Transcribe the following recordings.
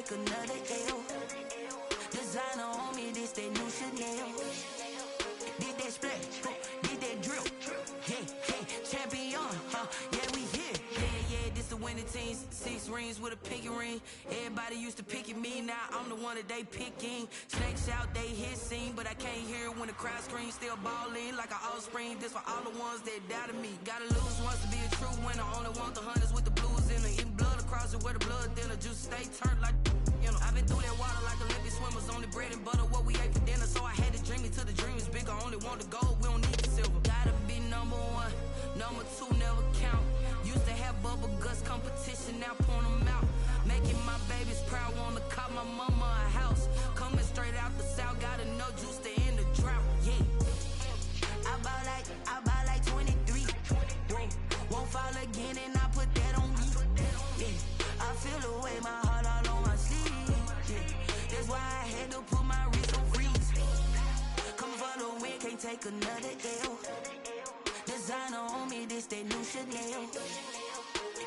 take another L. Designer on me, this that new Chanel. Did that splash, did that drill. Yeah, champion, yeah, we here. Yeah, this the winning teams. 6 rings with a pinky ring. Everybody used to pick at me, now I'm the one that they picking. Snakes out, they hit scene, but I can't hear it when the crowd screams. Still ballin' like an offspring. This for all the ones that doubted me. Gotta lose once to be a true winner. Only want the hunters with the blues in it. Eating blood across it where the blood thinner. Juice stay turned like, you know. I've been through that water like Olympic swimmers. Only bread and butter, what we ate for dinner. So I had to dream it till the dream is bigger. Only want the gold, we don't need the silver. Gotta be number 1, number 2 never count. Used to have bubble guts competition, now point them out. Making my babies proud, wanna cop my mama a house. Coming straight out the south, gotta know juice to end the drought. Yeah, I bought like 23. Whoa, won't fall again and I put that on me. Yeah, I feel the way, my heart all on my sleeve. Yeah, that's why I had to put my wrist on freeze. Come for the win, can't take another L. Designer on me, this that new Chanel.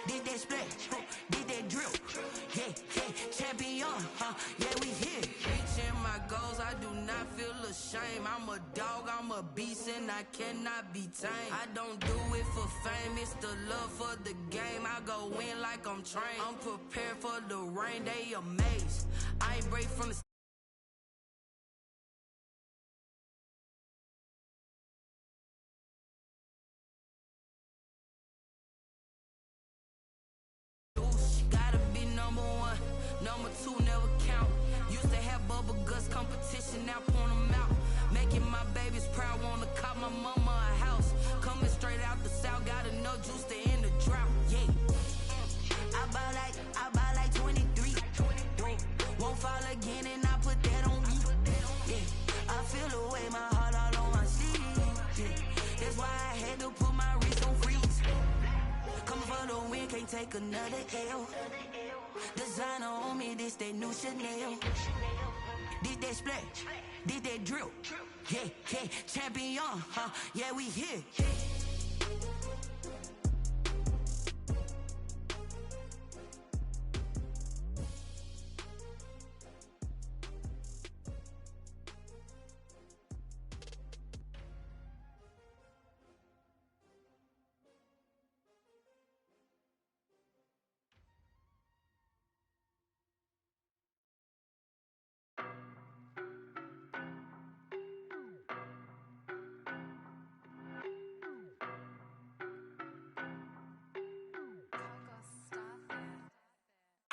Did that splash, did that drill. Yeah, champion, yeah, we here. Reaching my goals, I do not feel ashamed. I'm a dog, I'm a beast, and I cannot be tamed. I don't do it for fame, it's the love for the game. I go in like I'm trained. I'm prepared for the rain, they amazed. I ain't break from the number 2 never count. Used to have bubble guts competition, now point them out. Making my babies proud, wanna cop my mama a house. Coming straight out the south, gotta know juice to end the drought. Yeah, I bought like 23. Whoa, won't fall again and I put that on me. Yeah, I feel the way, my heart all on my sleeve. Yeah, that's why I had to put my wrist on freeze. Coming for the win, can't take another L. Designer on me, this that new Chanel. Did that splash, did that drill. Yeah, champion, yeah, we here.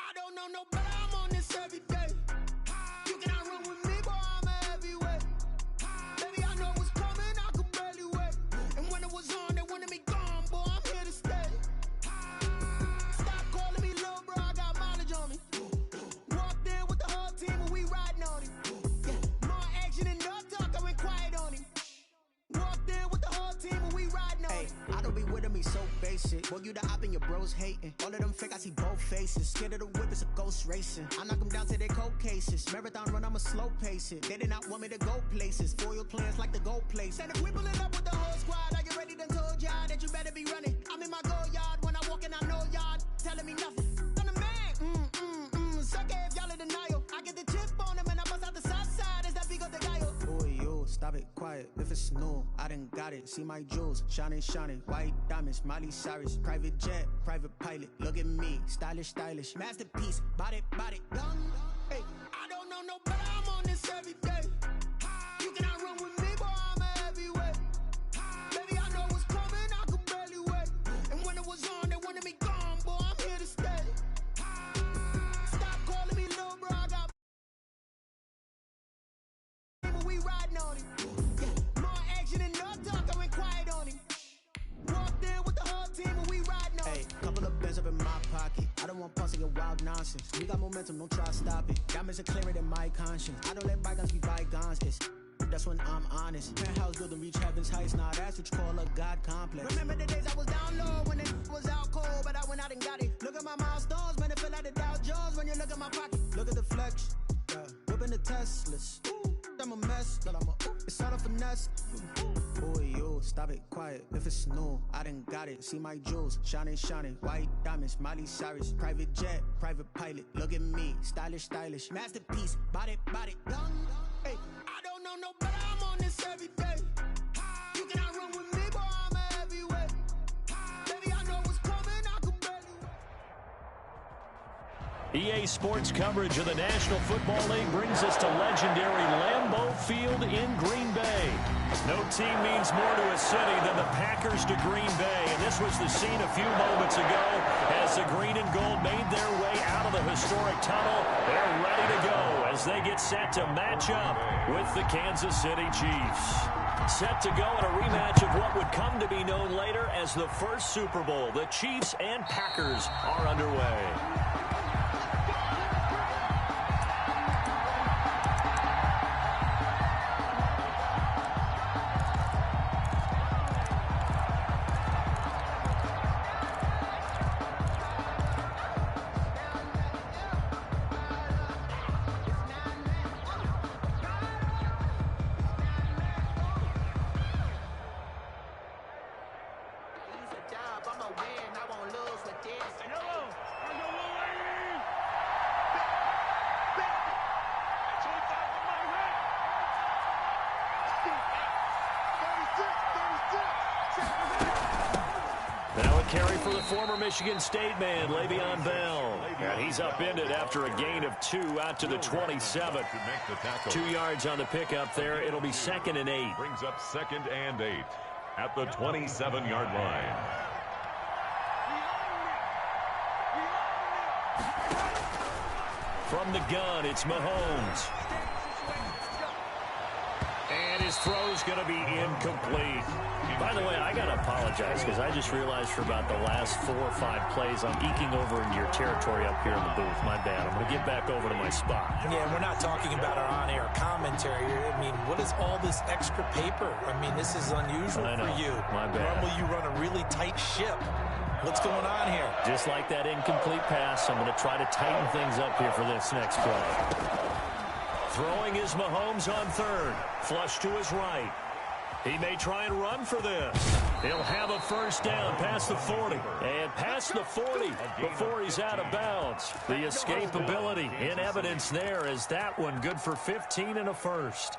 I don't know no better, I'm on this every day. You cannot run with me, boy, I'm a heavyweight. Baby, I know what's coming, I could barely wait. And when it was on, they wanted me gone, boy, I'm here to stay. Stop calling me little bro, I got mileage on me. Walked in with the whole team and we riding on him. Yeah, more action and no talk, I went quiet on him. Walked in with the whole team and we riding on him. I don't be with him, he's so basic. Boy, you the op and your bros hating. All of them fake, I see both faces. Scared of the whip, it's a ghost racing. I knock them down to their cold cases. Marathon run, I'ma slow pace it. They did not want me to go places. Foil plans like the gold place. Said if we pulling up with the whole squad, I get ready done told y'all that you better be running. I'm in my go yard, when I walk in I know y'all telling me nothing. I'm the man, suck it if y'all in denial. I get the chip on them and I bust out the south side, is that big of the guy? Boy, you, stop it, quiet. If it's new, I done got it. See my jewels, shining, white diamonds, Miley Cyrus. Private jet, private pilot, look at me. Stylish, masterpiece, body, young. Hey, I don't know no better, I'm on this every day. You cannot run with me, boy, I'm a heavyweight. Baby, I know what's coming, I could barely wait. And when it was on, they wanted me gone, boy, I'm here to stay. Stop calling me little bro, I got we riding on him. Yeah, more action and no talk, I went quiet on him. Walked in with the whole team and we riding on him. Couple of bands up in my pocket. I don't want pussy and wild nonsense. We got momentum, don't try to stop it. Diamonds are clearer than my conscience. I don't let bygones be bygones. That's when I'm honest. Penthouse building reach heaven's heights. Now that's what you call a God complex. Remember the days I was down low when it was out cold, but I went out and got it. Look at my milestones, man, it feel like the Dow Jones when you look at my pocket. Look at the flex, yeah. Whipping the Teslas. I'm a mess. It's all a finesse. Boy, you stop it quiet. If it's new, I done got it. See my jewels, shining, shining. White diamonds, Miley Cyrus. Private jet, private pilot. Look at me, stylish, stylish. Masterpiece, body, body. Hey, I don't know no better. I'm on this every day. You cannot run with me, boy. I'm a heavyweight. Baby, I know what's coming. I can barely EA Sports coverage of the National Football League brings us to legendary Lambeau Field in Green Bay. No team means more to a city than the Packers to Green Bay, and this was the scene a few moments ago as the green and gold made their way out of the historic tunnel. They're ready to go as they get set to match up with the Kansas City Chiefs. Set to go in a rematch of what would come to be known later as the first Super Bowl. The Chiefs and Packers are underway. Now a carry for the former Michigan State man, Le'Veon Bell. And he's upended after a gain of 2 out to the 27. 2 yards on the pickup there. It'll be 2nd and 8. Brings up 2nd and 8 at the 27-yard line. From the gun, it's Mahomes. And his throw's going to be incomplete. By the way, I got to apologize because I just realized for about the last 4 or 5 plays, I'm eking over into your territory up here in the booth. My bad. I'm going to get back over to my spot. Yeah, we're not talking about our on-air commentary. I mean, what is all this extra paper? I mean, this is unusual for you. My bad. Normally you run a really tight ship. What's going on here? Just like that incomplete pass, I'm going to try to tighten things up here for this next play. Throwing is Mahomes on 3rd. Flush to his right. He may try and run for this. He'll have a first down past the 40. And past the 40 before he's out of bounds. The escapability in evidence there is that one good for 15 and a first.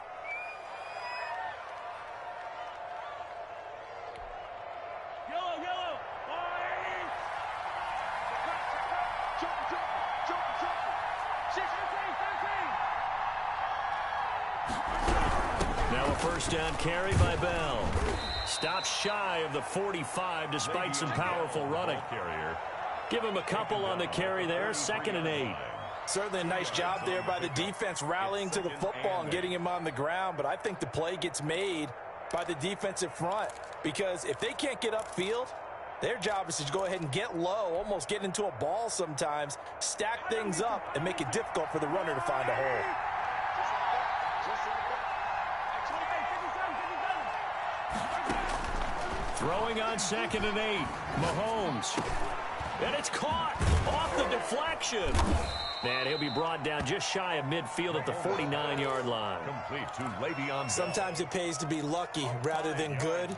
Now a first down carry by Bell. Stops shy of the 45 despite some powerful running. Give him a couple on the carry there. 2nd and 8. Certainly a nice job there by the defense rallying to the football and getting him on the ground. But I think the play gets made by the defensive front. Because if they can't get upfield, their job is to go ahead and get low, almost get into a ball sometimes, stack things up, and make it difficult for the runner to find a hole. Throwing on 2nd and 8. Mahomes. And it's caught off the deflection. And he'll be brought down just shy of midfield at the 49-yard line. Complete to Le'Veon. Sometimes it pays to be lucky rather than good.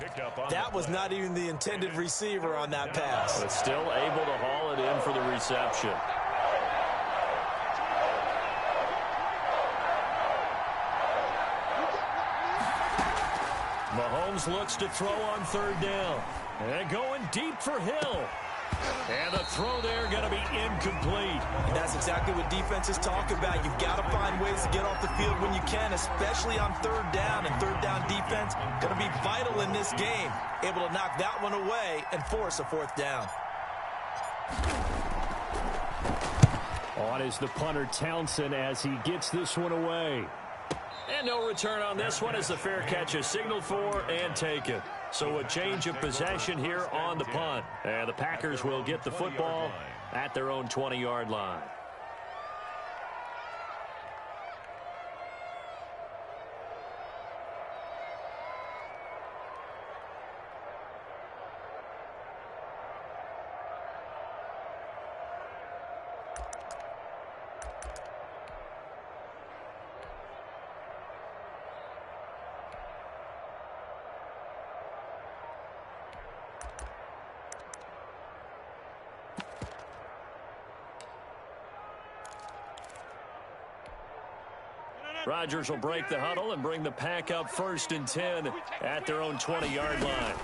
That was not even the intended receiver on that pass. But still able to haul it in for the reception. Mahomes looks to throw on 3rd down. And going deep for Hill. And the throw there going to be incomplete. And that's exactly what defenses talk about. You've got to find ways to get off the field when you can, especially on 3rd down. And 3rd down defense going to be vital in this game. Able to knock that one away and force a 4th down. On is the punter Townsend as he gets this one away. And no return on this one as the fair catch is signaled for and taken. So a change of possession here on the punt. And the Packers will get the football at their own 20-yard line. Rodgers will break the huddle and bring the Pack up 1st and 10 at their own 20-yard line.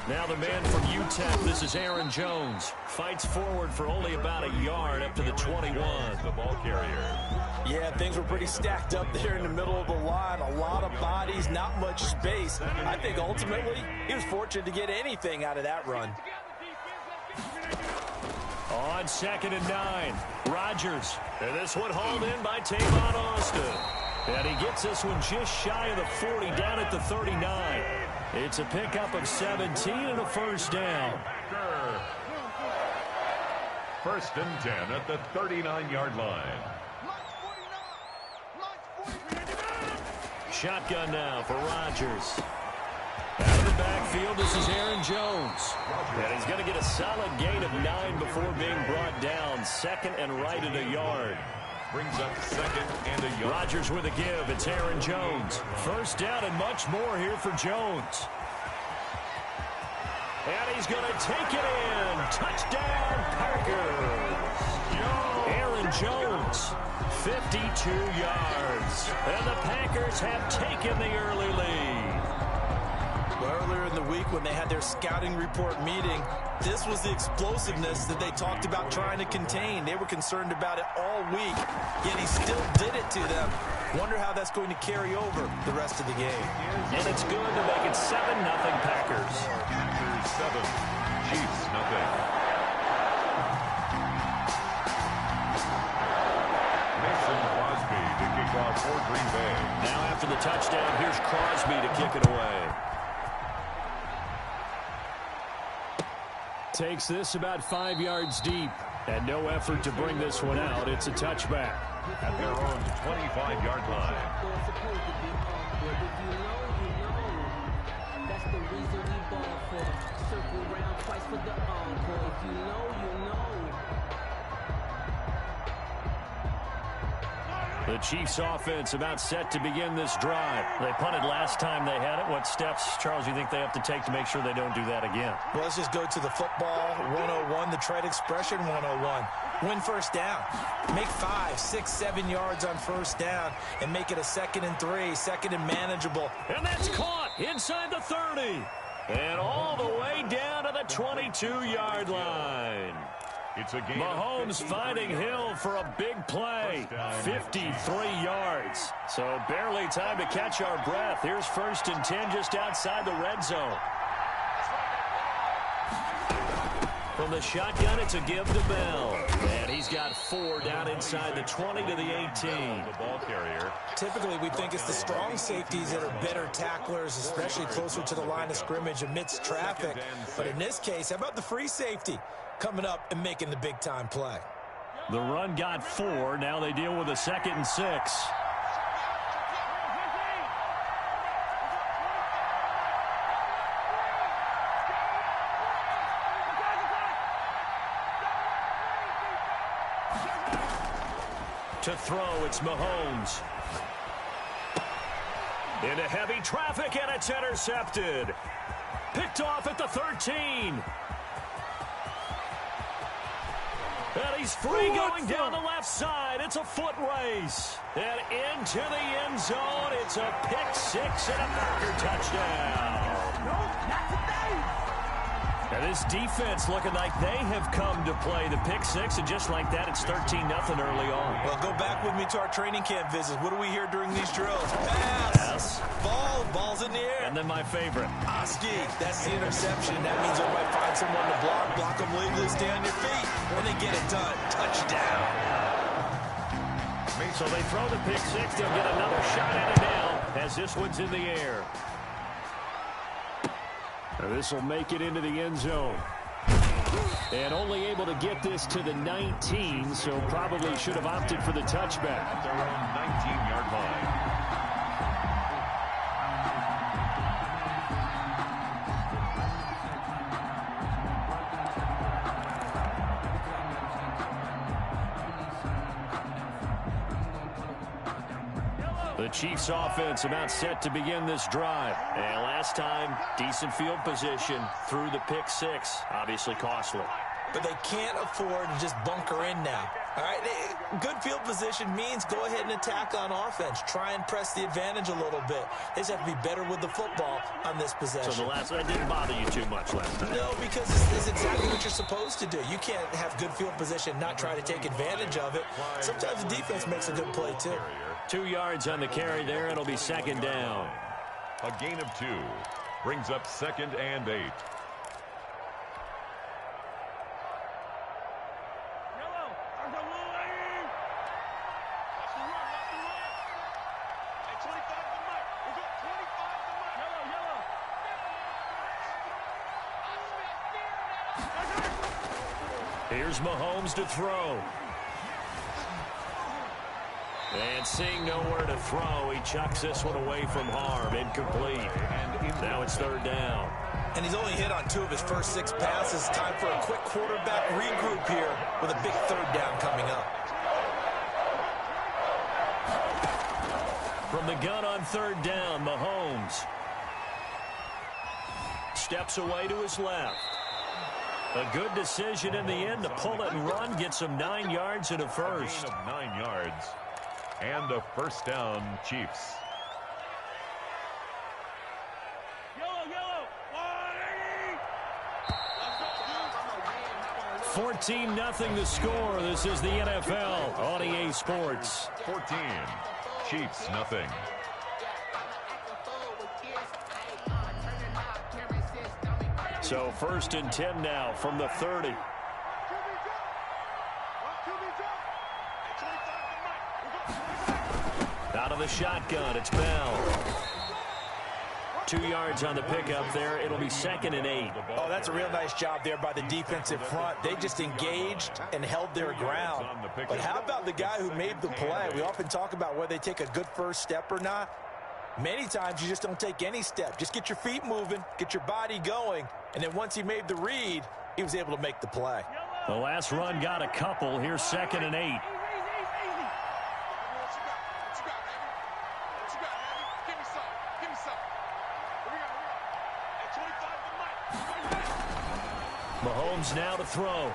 Now the man from UTEP, this is Aaron Jones. Fights forward for only about a yard up to the 21. The ball carrier. Yeah, things were pretty stacked up there in the middle of the line. A lot of bodies, not much space. I think ultimately he was fortunate to get anything out of that run. On 2nd and 9, Rodgers. And this one hauled in by Tavon Austin. And he gets this one just shy of the 40, down at the 39. It's a pickup of 17 and a 1st down. 1st and 10 at the 39-yard line. Shotgun now for Rodgers. Out of the backfield, this is Aaron Jones. And he's going to get a solid gain of 9 before being brought down. 2nd and right at a yard. Brings up 2nd and a yard. Rodgers with a give. It's Aaron Jones. 1st down and much more here for Jones. And he's going to take it in. Touchdown, Packers. Aaron Jones, 52 yards. And the Packers have taken the early lead. Earlier in the week when they had their scouting report meeting, this was the explosiveness that they talked about trying to contain. They were concerned about it all week, yet he still did it to them. Wonder how that's going to carry over the rest of the game. And it's good to make it 7-0 Packers. Packers 7, Chiefs nothing. Mason Crosby to kick off for Green Bay. Now after the touchdown, here's Crosby to kick it away. Takes this about 5 yards deep. And no effort to bring this one out. It's a touchback. At their own 25-yard line. That's the reason we ball for. Circle round twice for the encore. If you know, you know. The Chiefs offense about set to begin this drive. They punted last time they had it. What steps, Charles, you think they have to take to make sure they don't do that again? Well, let's just go to the football 101, the trade expression 101. Win 1st down. Make 5, 6, 7 yards on 1st down and make it a 2nd and 3, 2nd and manageable. And that's caught inside the 30. And all the way down to the 22-yard line. It's a game. Mahomes finding Hill for a big play. 53 yards. So barely time to catch our breath. Here's 1st and 10 just outside the red zone. From the shotgun, it's a give to Bell. And he's got 4 down inside the 20 to the 18. The ball carrier. Typically, we think it's the strong safeties that are better tacklers, especially closer to the line of scrimmage amidst traffic. But in this case, how about the free safety coming up and making the big-time play? The run got 4. Now they deal with a 2nd and 6. To throw, it's Mahomes. Into heavy traffic, and it's intercepted. Picked off at the 13. And he's free going down the left side. It's a foot race. And into the end zone. It's a pick 6 and a Packer touchdown. No, not today. And this defense looking like they have come to play the pick 6, and just like that, it's 13-0 early on. Well, go back with me to our training camp visits. What do we hear during these drills? Pass. Ball's in the air. And then my favorite. Oski, that's the interception. That means everybody find someone to block them legally, stay on your feet, and they get it done. Touchdown. So they throw the pick 6. They'll get another shot at it now as this one's in the air. This will make it into the end zone. And only able to get this to the 19, so probably should have opted for the touchback. At their own 19-yard line. The Chiefs offense about set to begin this drive. And last time, decent field position through the pick 6. Obviously costly. but they can't afford to just bunker in now. All right, good field position means go ahead and attack on offense. Try and press the advantage a little bit. They just have to be better with the football on this possession. So the last one didn't bother you too much last time? No, because it's exactly what you're supposed to do. You can't have good field position, not try to take advantage of it. Sometimes the defense makes a good play, too. 2 yards on the carry there. It'll be second down. A gain of 2 brings up 2nd and 8. Here's Mahomes to throw. And seeing nowhere to throw, he chucks this one away from harm. Incomplete. And now it's 3rd down. And he's only hit on 2 of his first 6 passes. Time for a quick quarterback regroup here with a big 3rd down coming up. From the gun on 3rd down, Mahomes steps away to his left. A good decision in the end to pull it and run, get some 9 yards and a first. A gain of 9 yards and a 1st down, Chiefs. 14-0 the score. This is the NFL on EA Sports. 14, Chiefs nothing. So 1st and 10 now from the 30. Out of the shotgun, it's Bell. 2 yards on the pickup there. It'll be 2nd and 8. Oh, that's a real nice job there by the defensive front. They just engaged and held their ground. But how about the guy who made the play? We often talk about whether they take a good first step or not. Many times you just don't take any step. Just get your feet moving, get your body going, and then once he made the read, he was able to make the play. The last run got a couple. Here's 2nd and 8. Mahomes now to throw.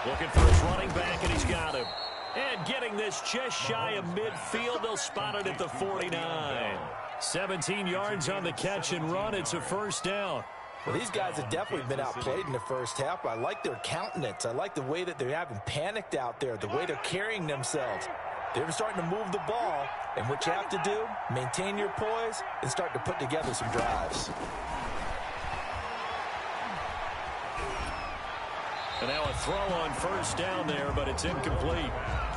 Looking for his running back, and he's got him. And getting this just shy of midfield. They'll spot it at the 49. 17 yards on the catch and run. It's a 1st down. Well, these guys have definitely been outplayed in the first half. I like their countenance. I like the way that they haven't panicked out there, the way they're carrying themselves. They're starting to move the ball, and what you have to do, maintain your poise and start to put together some drives. And now a throw on 1st down there, but it's incomplete.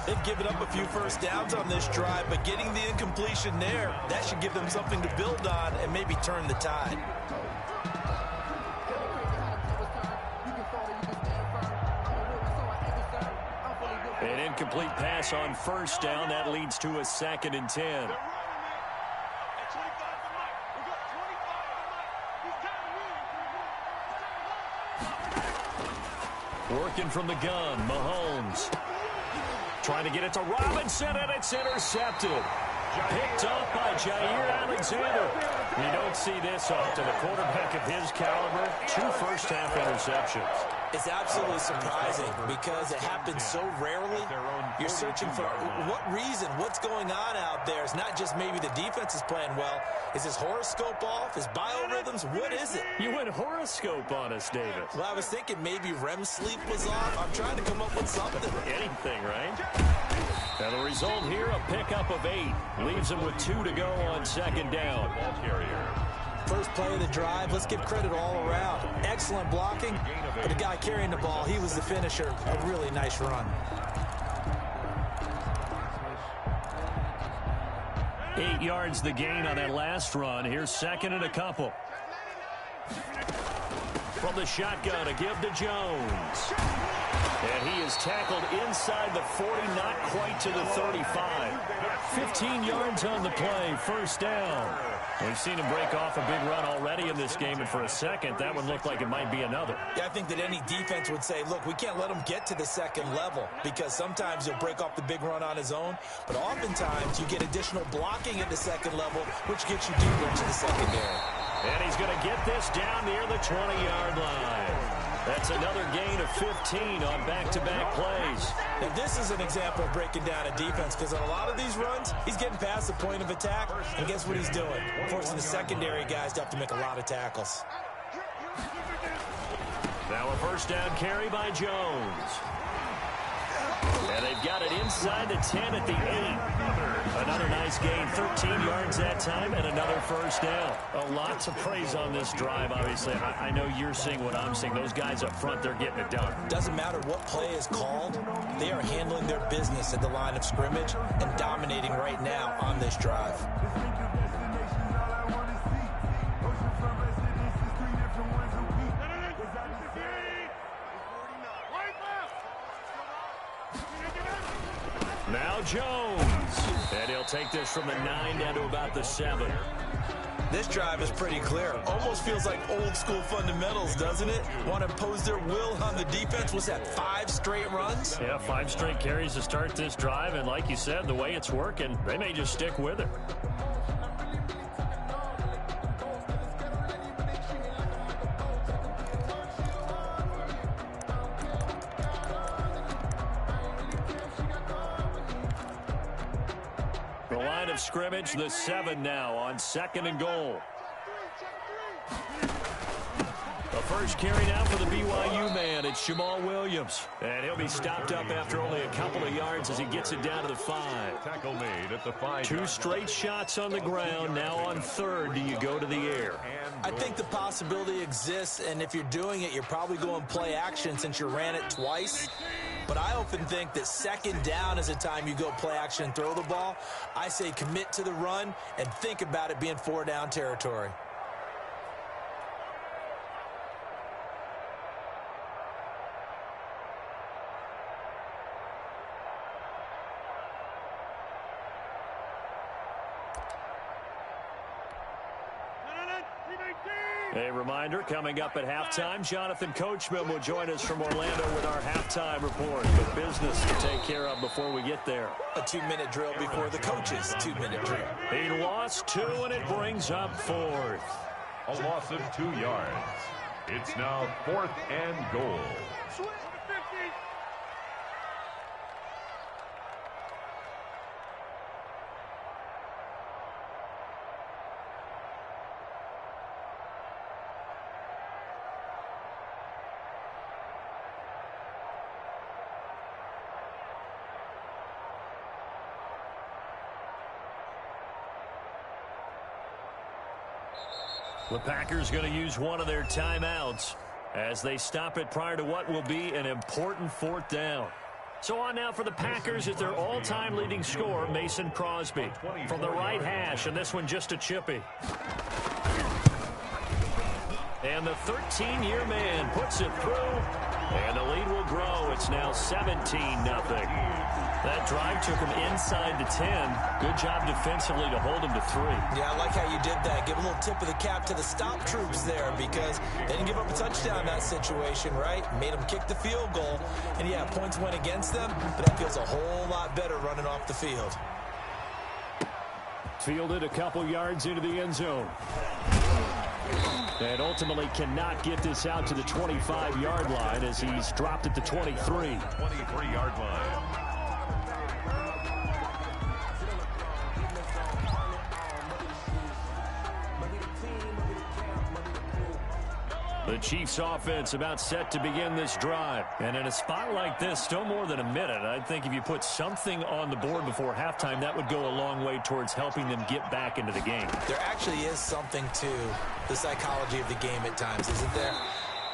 They've given up a few first downs on this drive, but getting the incompletion there, that should give them something to build on and maybe turn the tide. An incomplete pass on 1st down. That leads to a 2nd and 10. Working from the gun, Mahomes. Trying to get it to Robinson, and it's intercepted. Picked up by Jair Alexander. You don't see this often. A quarterback of his caliber, 2 first-half interceptions. It's absolutely surprising because it happens so rarely. You're searching for what reason, what's going on out there. It's not just maybe the defense is playing well. Is his horoscope off? His biorhythms? What is it? You went horoscope on us, David. Well, I was thinking maybe REM sleep was off. I'm trying to come up with something. Anything, right? And the result here, a pickup of 8. Leaves him with 2 to go on 2nd down. Ball carrier. First play of the drive, let's give credit all around. Excellent blocking, but the guy carrying the ball, he was the finisher. A really nice run. 8 yards the gain on that last run. Here's 2nd and a couple. From the shotgun, a give to Jones. And he is tackled inside the 40, not quite to the 35. 15 yards on the play, 1st down. We've seen him break off a big run already in this game, and for a second, that one looked like it might be another. Yeah, I think that any defense would say, look, we can't let him get to the 2nd level because sometimes he'll break off the big run on his own, but oftentimes you get additional blocking at the 2nd level, which gets you deeper into the secondary. And he's going to get this down near the 20-yard line. That's another gain of 15 on back-to-back plays. Now, this is an example of breaking down a defense because on a lot of these runs, he's getting past the point of attack, and guess what he's doing? Forcing the secondary guys to have to make a lot of tackles. Now a first down carry by Jones. And they've got it inside the 10 at the 8. Another nice gain, 13 yards that time, and another first down. Lots of praise on this drive, obviously. I know you're seeing what I'm seeing. Those guys up front, they're getting it done. Doesn't matter what play is called. They are handling their business at the line of scrimmage and dominating right now on this drive. Now Jones. And he'll take this from the 9 down to about the 7. This drive is pretty clear. Almost feels like old school fundamentals, doesn't it? Want to impose their will on the defense. Was that 5 straight runs? Yeah, 5 straight carries to start this drive. And like you said, the way it's working, they may just stick with it. The line of scrimmage, the 7 now on 2nd and goal. The first carry now for the BYU man. It's Jamal Williams. And he'll be stopped up after only a couple of yards as he gets it down to the 5. Tackle made at the 5. 2 straight shots on the ground. Now on 3rd, do you go to the air? I think the possibility exists, and if you're doing it, you're probably going play action since you ran it twice. But I often think that 2nd down is the time you go play action and throw the ball. I say commit to the run and think about it being 4 down territory. A reminder, coming up at halftime, Jonathan Coachman will join us from Orlando with our halftime report. But business to take care of before we get there. A 2-minute drill before the coach's 2-minute drill. He lost 2, and it brings up 4th. A loss of 2 yards. It's now 4th and goal. The Packers going to use one of their timeouts as they stop it prior to what will be an important 4th down. So on now for the Packers is their all-time leading scorer, Mason Crosby. From the right hash, and this one just a chippy. And the 13-year man puts it through, and the lead will grow. It's now 17-0. That drive took him inside the 10. Good job defensively to hold him to 3. Yeah, I like how you did that. Give a little tip of the cap to the stop troops there because they didn't give up a touchdown in that situation, right? Made them kick the field goal. And, yeah, points went against them, but that feels a whole lot better running off the field. Fielded a couple yards into the end zone. And ultimately cannot get this out to the 25-yard line as he's dropped at the 23. 23-yard line. The Chiefs offense about set to begin this drive. And in a spot like this, still more than a minute, I think if you put something on the board before halftime, that would go a long way towards helping them get back into the game. There actually is something to the psychology of the game at times, isn't there?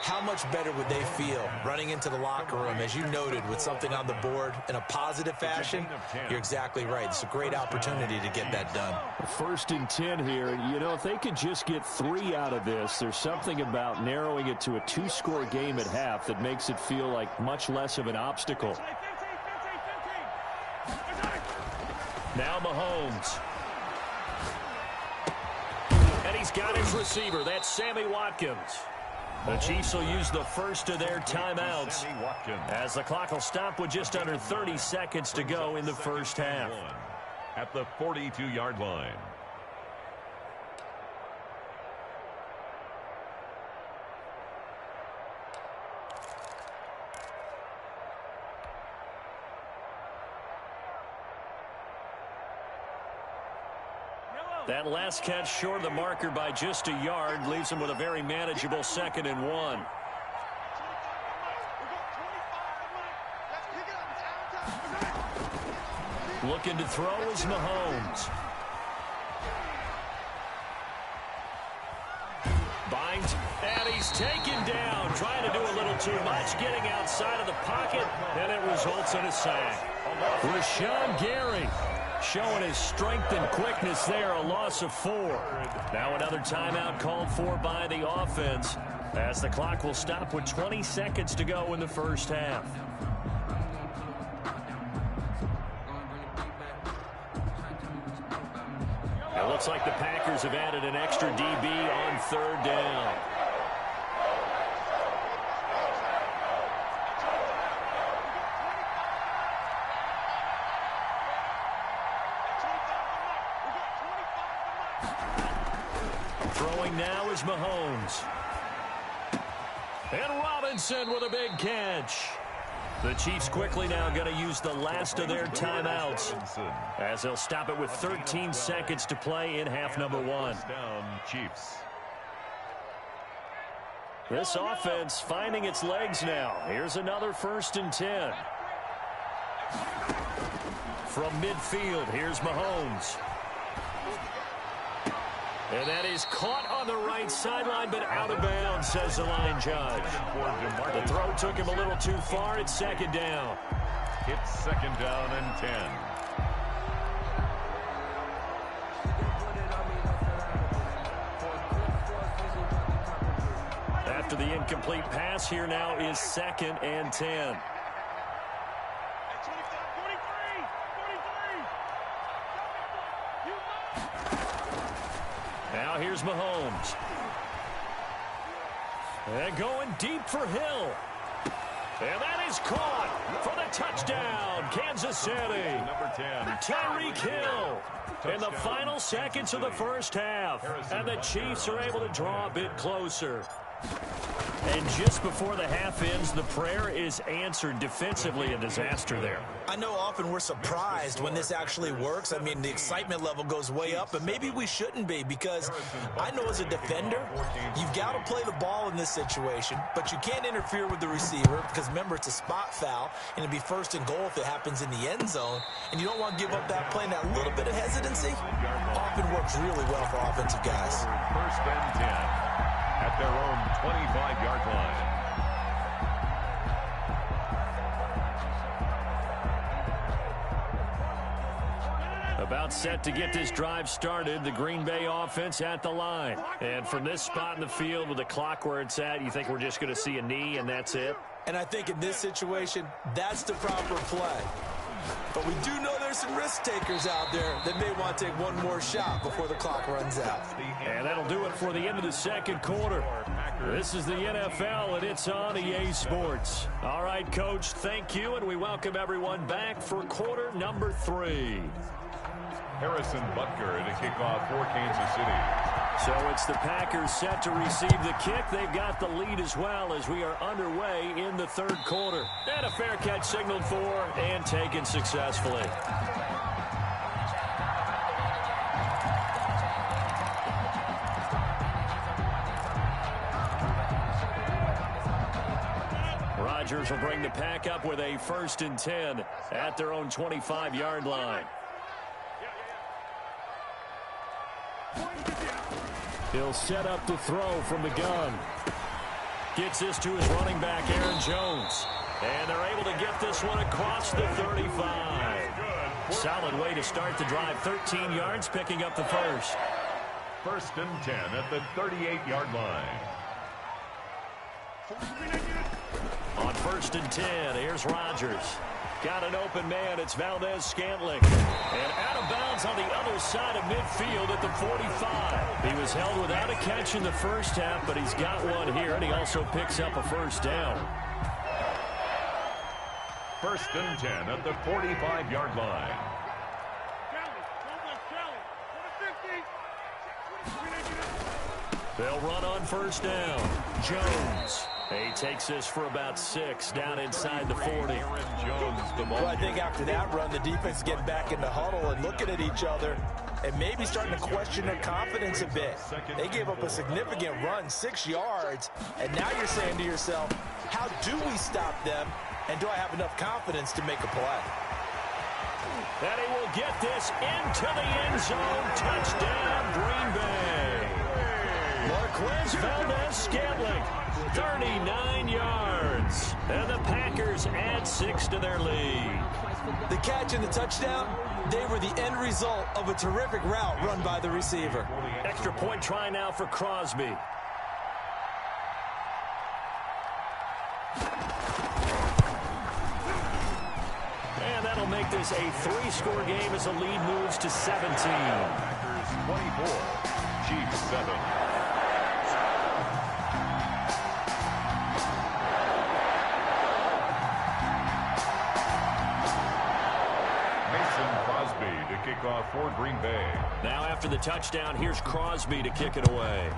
How much better would they feel running into the locker room, as you noted, with something on the board in a positive fashion? You're exactly right. It's a great opportunity to get that done. 1st and 10 here. And, you know, if they could just get 3 out of this, there's something about narrowing it to a 2-score game at half that makes it feel like much less of an obstacle. Now Mahomes. And he's got his receiver. That's Sammy Watkins. The Chiefs will use the first of their timeouts as the clock will stop with just under 30 seconds to go in the first half. At the 42-yard line. That last catch short of the marker by just a yard leaves him with a very manageable 2nd and 1. Looking to throw is Mahomes. Binds, and he's taken down. Trying to do a little too much, getting outside of the pocket, and it results in a sack. Rashawn Gary showing his strength and quickness there, a loss of 4. Now another timeout called for by the offense, as the clock will stop with 20 seconds to go in the first half. It looks like the Packers have added an extra DB on 3rd down. Throwing now is Mahomes. And Robinson with a big catch. The Chiefs quickly now going to use the last of their timeouts, as they'll stop it with 13 seconds to play in half number 1. Chiefs. This offense finding its legs now. Here's another 1st and 10. From midfield, here's Mahomes. And that is caught on the right sideline, but out of bounds, says the line judge. The throw took him a little too far. It's 2nd down. It's 2nd down and 10. After the incomplete pass, here now is 2nd and 10. Now here's Mahomes. And going deep for Hill. And that is caught for the touchdown, Kansas City. Number 10. Tyreek Hill in the final seconds of the first half. And the Chiefs are able to draw a bit closer. And just before the half ends, the prayer is answered. Defensively, a disaster there. I know often we're surprised when this actually works. I mean, the excitement level goes way up, but maybe we shouldn't be, because I know as a defender, you've got to play the ball in this situation, but you can't interfere with the receiver because, remember, it's a spot foul, and it'd be 1st and goal if it happens in the end zone, and you don't want to give up that play. And that little bit of hesitancy often works really well for offensive guys. 1st and 10. At their own 25-yard line. About set to get this drive started, the Green Bay offense at the line. And from this spot in the field with the clock where it's at, you think we're just going to see a knee and that's it? And I think in this situation, that's the proper play. But we do know there's some risk takers out there that may want to take one more shot before the clock runs out. And that'll do it for the end of the 2nd quarter. This is the NFL, and it's on EA Sports. All right, Coach, thank you, and we welcome everyone back for quarter number 3. Harrison Butker to kick off for Kansas City. So it's the Packers set to receive the kick. They've got the lead as well as we are underway in the 3rd quarter. And a fair catch signaled for and taken successfully. Rodgers will bring the Pack up with a 1st and 10 at their own 25-yard line. He'll set up to throw from the gun. Gets this to his running back, Aaron Jones. And they're able to get this one across the 35. Solid way to start the drive. 13 yards, picking up the 1st. 1st and 10 at the 38-yard line. On 1st and 10, here's Rodgers. Got an open man. It's Valdez-Scantling. And out of bounds on the other side of midfield at the 45. He was held without a catch in the first half, but he's got one here, and he also picks up a 1st down. 1st and 10 at the 45-yard line. They'll run on 1st down. Jones. He takes this for about 6 down inside the 40. Well, I think after that run, the defense is getting back in the huddle and looking at each other and maybe starting to question their confidence a bit. They gave up a significant run, 6 yards, and now you're saying to yourself, how do we stop them, and do I have enough confidence to make a play? And he will get this into the end zone. Touchdown, Green Bay. Marquez Valdez-Scantling, 39 yards. And the Packers add 6 to their lead. The catch and the touchdown, they were the end result of a terrific route run by the receiver. Extra point try now for Crosby. And that'll make this a 3-score game as the lead moves to 17. Packers 24, Chiefs 7. To kick off for Green Bay. Now after the touchdown, here's Crosby to kick it away.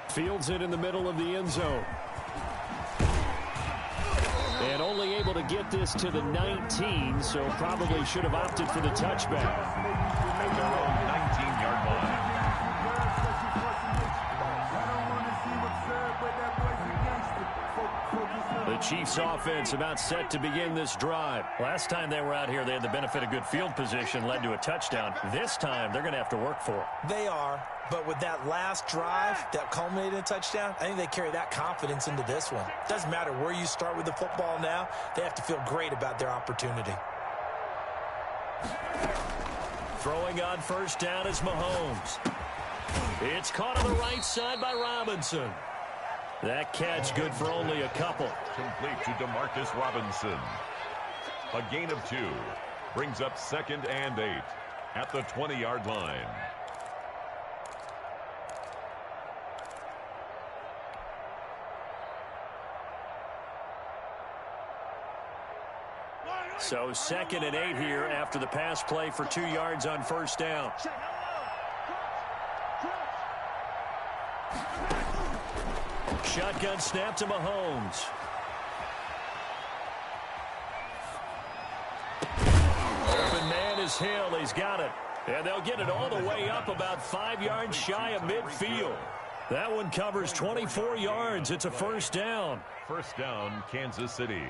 Fields it in the middle of the end zone. And only able to get this to the 19, so probably should have opted for the touchback. At their own 19-yard line. The Chiefs offense about set to begin this drive. Last time they were out here, they had the benefit of good field position, led to a touchdown. This time, they're going to have to work for it. They are, but with that last drive that culminated in a touchdown, I think they carry that confidence into this one. Doesn't matter where you start with the football now, they have to feel great about their opportunity. Throwing on first down is Mahomes. It's caught on the right side by Robinson. That catch good for only a couple. Complete to Demarcus Robinson. A gain of 2. Brings up 2nd and 8 at the 20-yard line. So 2nd and 8 here after the pass play for 2 yards on first down. Shotgun snap to Mahomes. Open man is Hill. He's got it. And they'll get it all the way up about 5 yards shy of midfield. That one covers 24 yards. It's a first down. First down, Kansas City.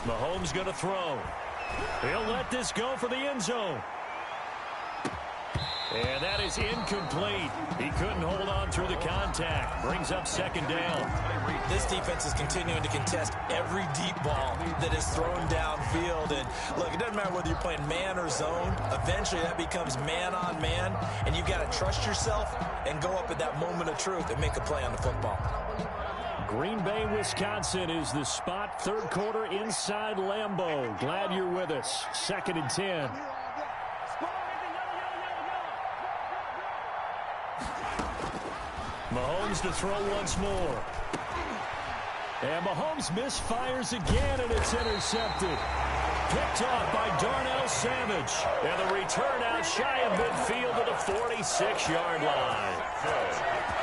Mahomes going to throw. He'll let this go for the end zone. And that is incomplete. He couldn't hold on through the contact. Brings up 2nd down. This defense is continuing to contest every deep ball that is thrown downfield. And look, it doesn't matter whether you're playing man or zone. Eventually that becomes man on man. And you've got to trust yourself and go up at that moment of truth and make a play on the football. Green Bay, Wisconsin is the spot. 3rd quarter inside Lambeau. Glad you're with us. 2nd and 10. Mahomes to throw once more. And Mahomes misfires again, and it's intercepted. Picked off by Darnell Savage. And the return out shy of midfield to the 46-yard line.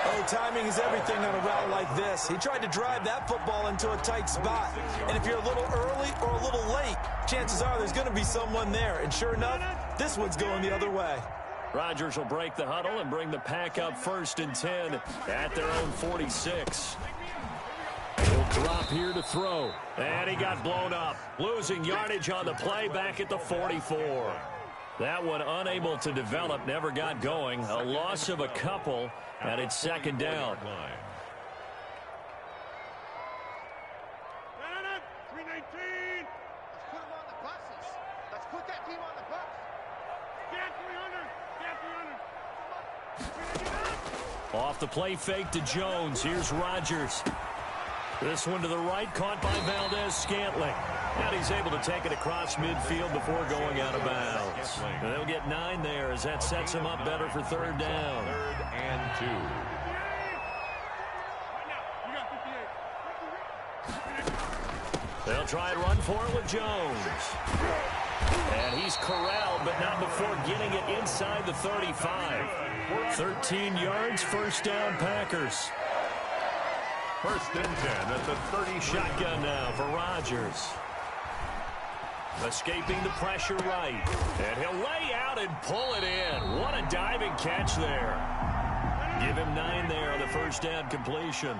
Oh, timing is everything on a route like this. He tried to drive that football into a tight spot. And if you're a little early or a little late, chances are there's going to be someone there. And sure enough, this one's going the other way. Rodgers will break the huddle and bring the pack up 1st and 10 at their own 46. He'll drop here to throw. And he got blown up. Losing yardage on the play back at the 44. That one unable to develop, never got going. A loss of a couple, and it's 2nd down. 319. Let's put him on the buses. Let's put that team on the bus. Get 300. Get 300. Off the play fake to Jones. Here's Rodgers. This one to the right, caught by Valdez-Scantling. And he's able to take it across midfield before going out of bounds. And they'll get 9 there as that sets him up better for 3rd down. 3rd and 2. They'll try and run for it with Jones. And he's corralled, but not before getting it inside the 35. 13 yards, first down, Packers. First and 10 at the 30. Shotgun now for Rodgers. Escaping the pressure right. And he'll lay out and pull it in. What a diving catch there. Give him 9 there on the first down completion.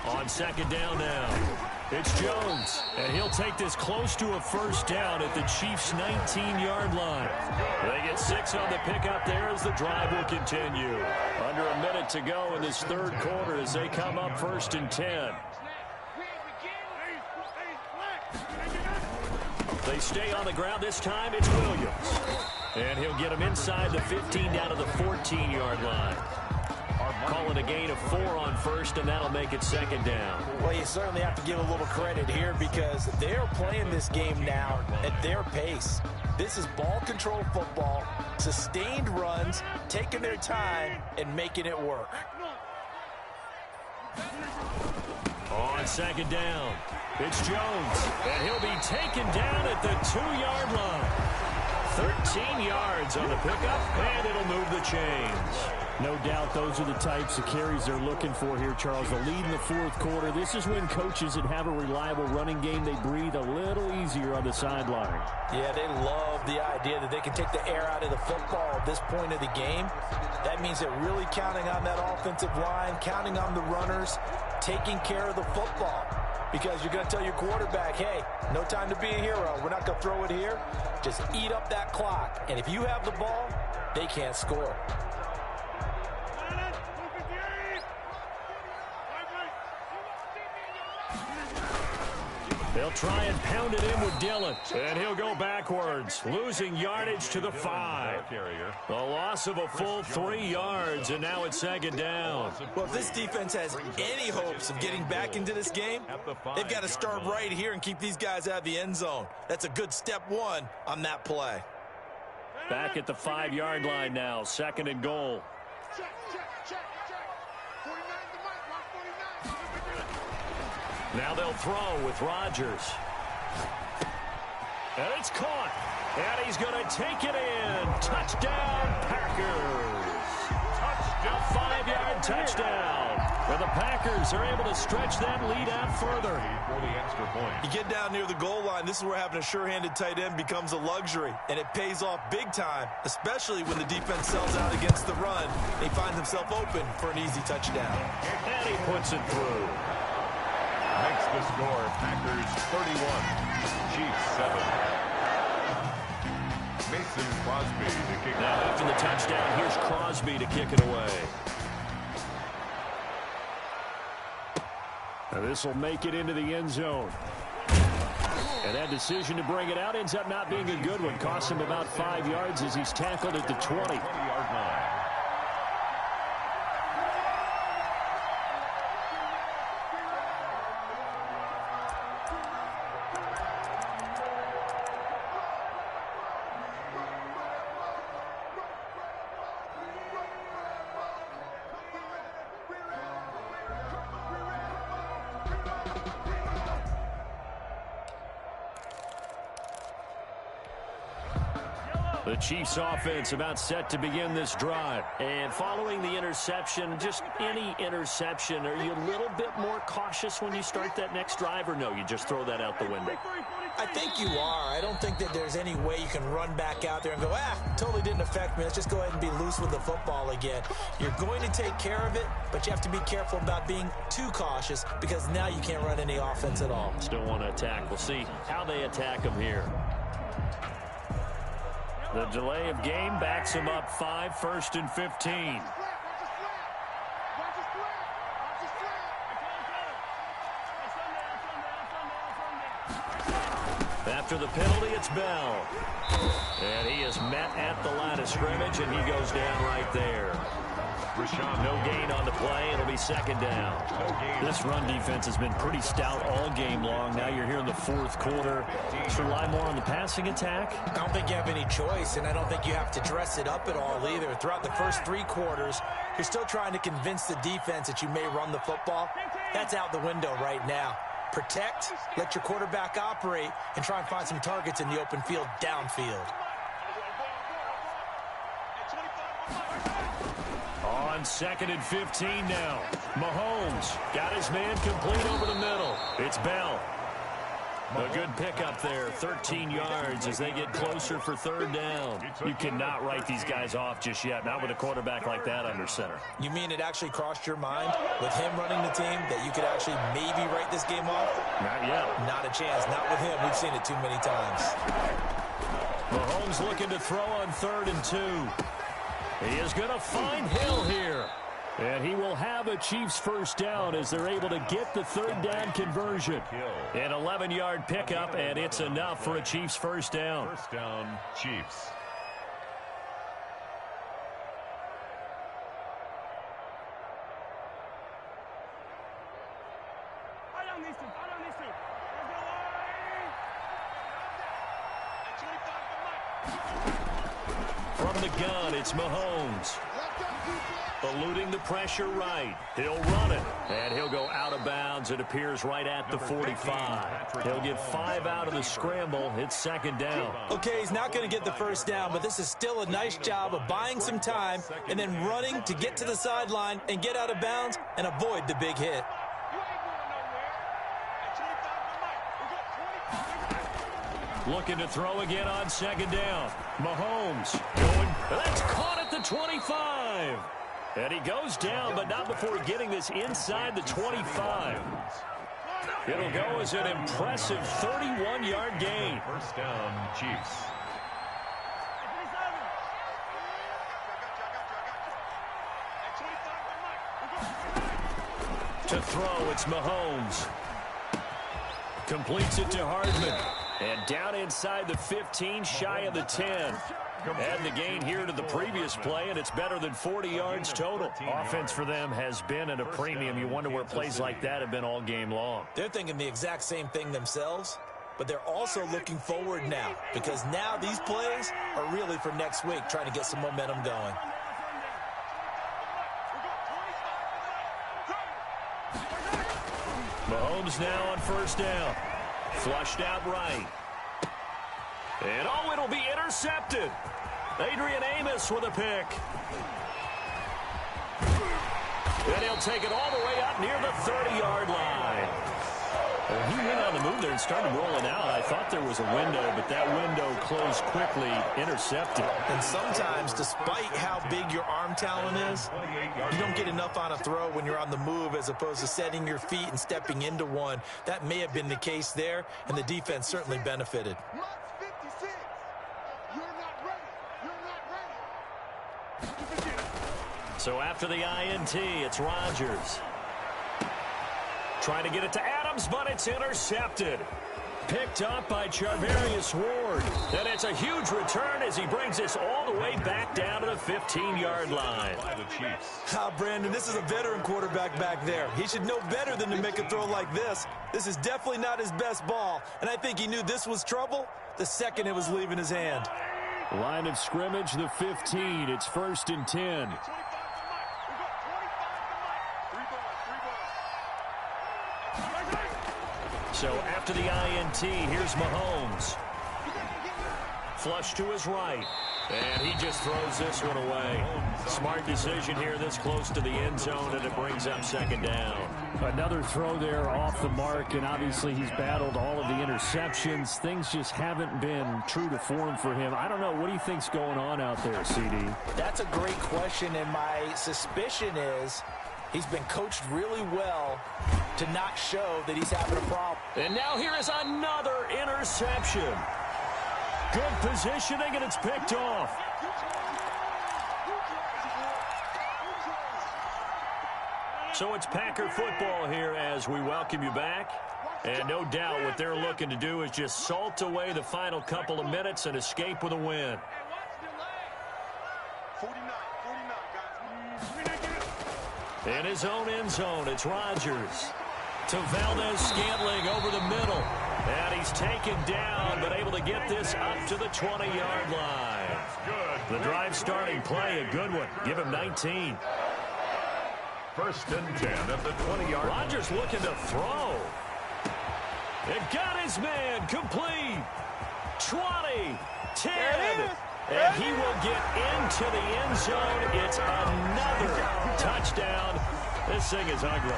On second down now. It's Jones, and he'll take this close to a first down at the Chiefs' 19-yard line. They get 6 on the pickup there as the drive will continue. Under a minute to go in this third quarter as they come up first and 10. They stay on the ground. This time it's Williams. And he'll get him inside the 15 down to the 14-yard line. Call it a gain of 4 on first, and that'll make it second down. Well, you certainly have to give a little credit here because they're playing this game now at their pace. This is ball control football, sustained runs, taking their time, and making it work. On second down, it's Jones, and he'll be taken down at the 2-yard line. 13 yards on the pickup, and it'll move the chains. No doubt those are the types of carries they're looking for here, Charles. The lead in the fourth quarter. This is when coaches that have a reliable running game, they breathe a little easier on the sideline. Yeah, they love the idea that they can take the air out of the football at this point of the game. That means they're really counting on that offensive line, counting on the runners, taking care of the football. Because you're going to tell your quarterback, hey, no time to be a hero. We're not going to throw it here. Just eat up that clock. And if you have the ball, they can't score. They'll try and pound it in with Dillon. And he'll go backwards, losing yardage to the 5. The loss of a full 3 yards, and now it's second down. Well, if this defense has any hopes of getting back into this game, they've got to start right here and keep these guys out of the end zone. That's a good step 1 on that play. Back at the 5-yard line now, second and goal. Now they'll throw with Rodgers. And it's caught. And he's going to take it in. Touchdown, Packers. A 5-yard touchdown. And the Packers are able to stretch that lead out further. For the extra point. You get down near the goal line, this is where having a sure-handed tight end becomes a luxury. And it pays off big time, especially when the defense sells out against the run. He finds himself open for an easy touchdown. And he puts it through. Makes the score Packers 31, Chiefs 7. Mason Crosby to kick. Now after the touchdown, here's Crosby to kick it away. Now this will make it into the end zone. And that decision to bring it out ends up not being a good one. Costs him about 5 yards as he's tackled at the 20. 20-yard line. The Chiefs offense about set to begin this drive. And following the interception, just any interception, are you a little bit more cautious when you start that next drive, or no, you just throw that out the window? I think you are. I don't think that there's any way you can run back out there and go, totally didn't affect me. Let's just go ahead and be loose with the football again. You're going to take care of it, but you have to be careful about being too cautious because now you can't run any offense at all. Still want to attack. We'll see how they attack them here. The delay of game backs him up 5, first and 15. After the penalty, it's Bell. And he is met at the line of scrimmage, and he goes down right there. No gain on the play. It'll be second down. This run defense has been pretty stout all game long. Now you're here in the fourth quarter. Let's rely more on the passing attack. I don't think you have any choice, and I don't think you have to dress it up at all either. Throughout the first 3 quarters, you're still trying to convince the defense that you may run the football. That's out the window right now. Protect, let your quarterback operate, and try and find some targets in the open field downfield. On 2nd and 15 now. Mahomes got his man complete over the middle. It's Bell. A good pickup there, 13 yards as they get closer for 3rd down. You cannot write these guys off just yet, not with a quarterback like that under center. You mean it actually crossed your mind with him running the team that you could actually maybe write this game off? Not yet. Not a chance. Not with him. We've seen it too many times. Mahomes looking to throw on 3rd and 2. He is going to find Hill here. And he will have a Chiefs first down as they're able to get the 3rd down conversion. An 11-yard pickup, and it's enough for a Chiefs first down. First down, Chiefs. From the gun, it's Mahomes. Eluding the pressure right. He'll run it, and he'll go out of bounds. It appears right at the 45. He'll get 5 out of the scramble. It's 2nd down. Okay, he's not going to get the first down, but this is still a nice job of buying some time and then running to get to the sideline and get out of bounds and avoid the big hit. Looking to throw again on 2nd down. Mahomes going. That's caught at the 25. And he goes down, but not before getting this inside the 25. It'll go as an impressive 31-yard gain. First down, Chiefs. To throw, it's Mahomes. Completes it to Hardman. And down inside the 15, shy of the 10. Add the gain here to the previous play, and it's better than 40 yards total. Offense for them has been at a premium. You wonder where plays like that have been all game long. They're thinking the exact same thing themselves, but they're also looking forward now because now these plays are really for next week, trying to get some momentum going. Mahomes now on first down. Flushed out right. And oh, it'll be intercepted. Adrian Amos with a pick. And he'll take it all the way up near the 30-yard line. Well, he went on the move there and started rolling out. I thought there was a window, but that window closed quickly, intercepted. And sometimes, despite how big your arm talent is, you don't get enough on a throw when you're on the move as opposed to setting your feet and stepping into one. That may have been the case there, and the defense certainly benefited. So after the INT, it's Rodgers. Trying to get it to Adams, but it's intercepted. Picked up by Charvarius Ward. And it's a huge return as he brings this all the way back down to the 15-yard line. Brandon, this is a veteran quarterback back there. He should know better than to make a throw like this. This is definitely not his best ball, and I think he knew this was trouble the second it was leaving his hand. Line of scrimmage, the 15. It's 1st and 10. So after the INT, here's Mahomes. Flush to his right. And he just throws this one away. Smart decision here this close to the end zone, and it brings up 2nd down. Another throw there off the mark, and obviously he's battled all of the interceptions. Things just haven't been true to form for him. I don't know. What do you think's going on out there, CD? That's a great question, and my suspicion is he's been coached really well to not show that he's having a problem. And now here is another interception. Good positioning, and it's picked off. So it's Packer football here as we welcome you back. And no doubt what they're looking to do is just salt away the final couple of minutes and escape with a win. 49, guys. In his own end zone, it's Rodgers. To Valdez-Scantling over the middle. And he's taken down, but able to get this up to the 20-yard line. The drive starting play, a good one. Give him 19. 1st and 10 at the 20-yard line. Rodgers looking to throw. It got his man complete. 20, 10. And he will get into the end zone. It's another touchdown. This thing is ugly.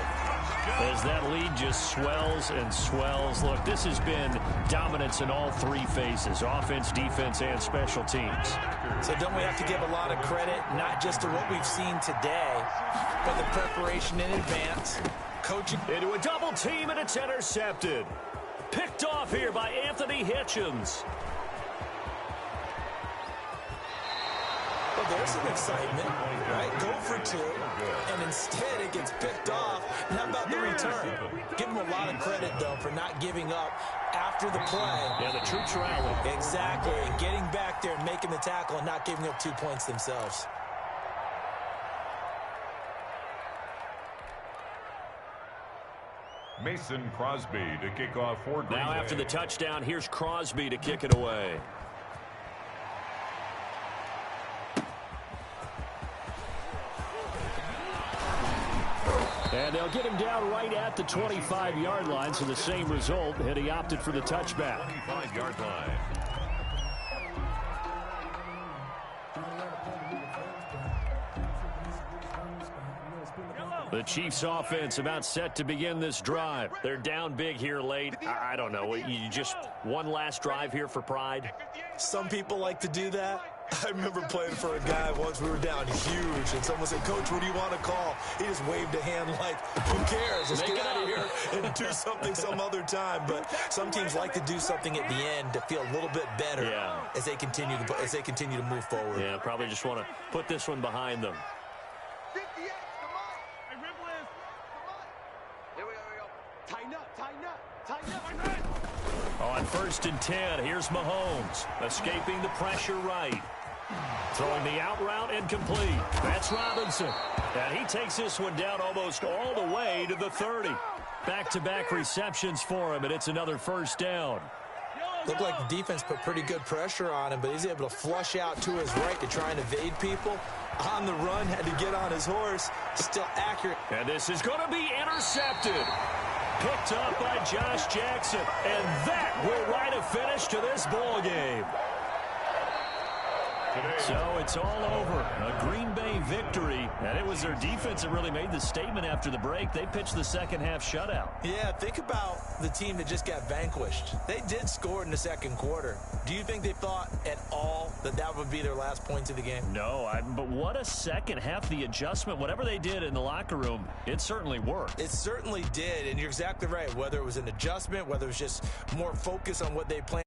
As that lead just swells and swells. Look, this has been dominance in all three phases, offense, defense, and special teams. So don't we have to give a lot of credit, not just to what we've seen today, but the preparation in advance, coaching. Into a double team, and it's intercepted. Picked off here by Anthony Hitchens. Well, there's some excitement, right? Go for 2, and instead it gets picked off. And how about the return? Give him a lot of credit, though, for not giving up after the play. Yeah, the troops rallied. Exactly, and getting back there and making the tackle and not giving up 2 points themselves. Mason Crosby to kick off for Green Bay. Now after the touchdown, here's Crosby to kick it away. And they'll get him down right at the 25-yard line, so the same result, and he opted for the touchback. 25-yard line. The Chiefs offense about set to begin this drive. They're down big here late. I don't know. You just one last drive here for pride? Some people like to do that. I remember playing for a guy once. We were down huge, and someone said, "Coach, what do you want to call?" He just waved a hand like, "Who cares? Let's get out of here and do something some other time." But some teams like to do something at the end to feel a little bit better as they continue to move forward. Yeah, probably just want to put this one behind them. On 1st and 10, here's Mahomes, escaping the pressure right. Throwing the out route incomplete. That's Robinson. And he takes this one down almost all the way to the 30. Back-to-back receptions for him, and it's another 1st down. Looked like the defense put pretty good pressure on him, but he's able to flush out to his right to try and evade people. On the run, had to get on his horse. Still accurate. And this is going to be intercepted. Picked up by Josh Jackson. And that will write a finish to this ball game. So it's all over. A Green Bay victory. And it was their defense that really made the statement after the break. They pitched the second half shutout. Yeah, think about the team that just got vanquished. They did score in the second quarter. Do you think they thought at all that that would be their last points of the game? No, but what a second half. The adjustment, whatever they did in the locker room, it certainly worked. It certainly did, and you're exactly right. Whether it was an adjustment, whether it was just more focus on what they planned.